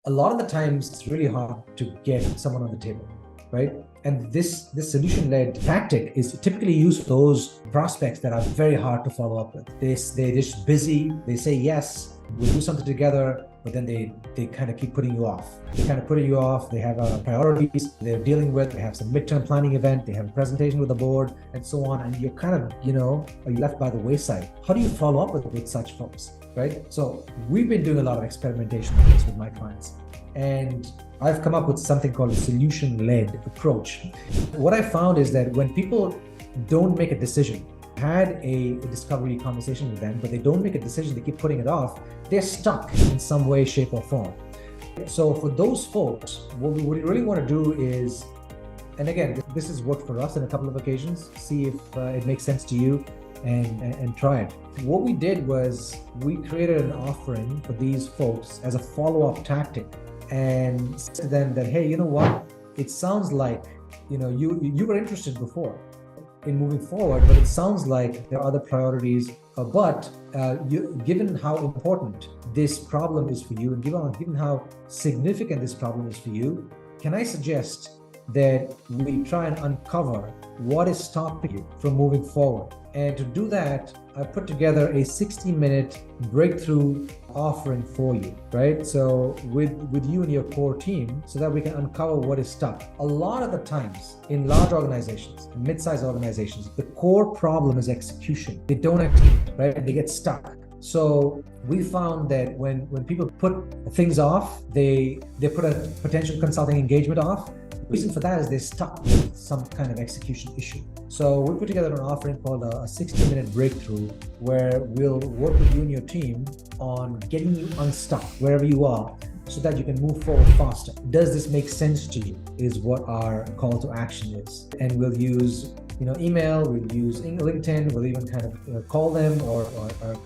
A lot of the times it's really hard to get someone on the table, right? And this solution-led tactic is typically used for those prospects that are very hard to follow up with. They're just busy. They say yes, we'll do something together, but then they kind of keep putting you off. They kind of putting you off. They have priorities they're dealing with. They have some midterm planning event. They have a presentation with the board and so on. And you're kind of, are you left by the wayside? How do you follow up with such folks, right? So we've been doing a lot of experimentation with this with my clients. And I've come up with something called a solution-led approach. What I found is that when people don't make a decision, had a discovery conversation with them, but they don't make a decision, they keep putting it off, they're stuck in some way, shape, or form. So for those folks, what we really want to do is, and again, this has worked for us on a couple of occasions, see if it makes sense to you and try it. What we did was we created an offering for these folks as a follow-up tactic and said to them that, hey, you know what? It sounds like, you were interested before in moving forward, but it sounds like there are other priorities. Given how important this problem is for you and given how significant this problem is for you, can I suggest that we try and uncover what is stopping you from moving forward? And to do that, I put together a 60-minute breakthrough offering for you, right? So with you and your core team, so that we can uncover what is stuck. A lot of the times in large organizations, mid-sized organizations, the core problem is execution. They don't execute, right? They get stuck. So we found that when people put things off, they put a potential consulting engagement off. The reason for that is they're stuck with some kind of execution issue. So we put together an offering called a 60-minute breakthrough, where we'll work with you and your team on getting you unstuck wherever you are so that you can move forward faster. Does this make sense to you is what our call to action is. And we'll use email, we'll use LinkedIn, we'll even kind of call them or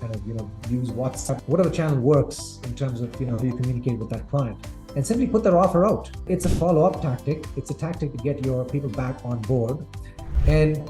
kind of use WhatsApp, whatever channel works in terms of how you communicate with that client. And simply put their offer out. It's a follow-up tactic. It's a tactic to get your people back on board. And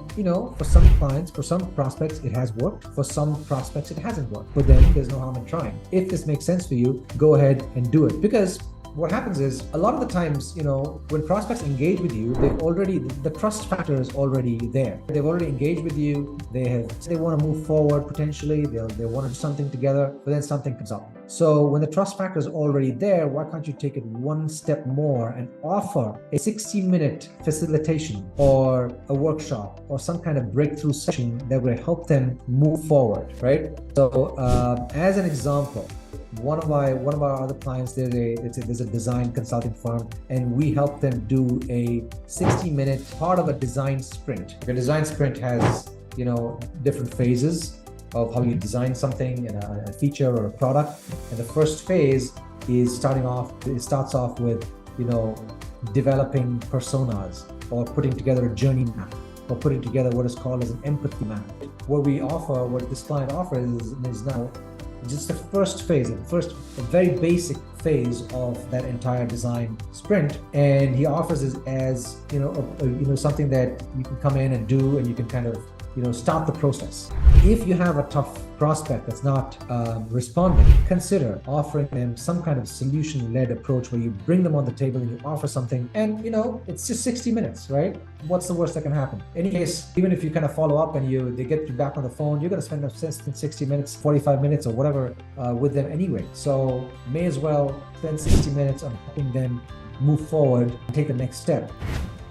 for some clients, for some prospects, it has worked. For some prospects, it hasn't worked. But then there's no harm in trying. If this makes sense for you, go ahead and do it. Because what happens is, a lot of the times, when prospects engage with you, the trust factor is already there. They've already engaged with you. They want to move forward potentially. They want to do something together, but then something comes up. So when the trust factor is already there, why can't you take it one step more and offer a 60-minute facilitation or a workshop or some kind of breakthrough session that will help them move forward, right? So as an example, one of our other clients, there's a design consulting firm, and we help them do a 60-minute part of a design sprint. A design sprint has different phases of how you design something and a feature or a product. And the first phase is starts off with developing personas, or putting together a journey map, or putting together what is called as an empathy map. What this client offers is now just the first phase, a very basic phase of that entire design sprint. And he offers it as something that you can come in and do, and you can kind of start the process. If you have a tough prospect that's not responding, consider offering them some kind of solution-led approach where you bring them on the table and you offer something, and it's just 60 minutes, right? What's the worst that can happen? In any case, even if you kind of follow up and they get you back on the phone, you're going to spend 60 minutes, 45 minutes or whatever with them anyway. So may as well spend 60 minutes on helping them move forward and take the next step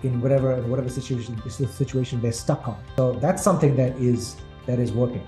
in whatever situation they're stuck on. So that's something that is working.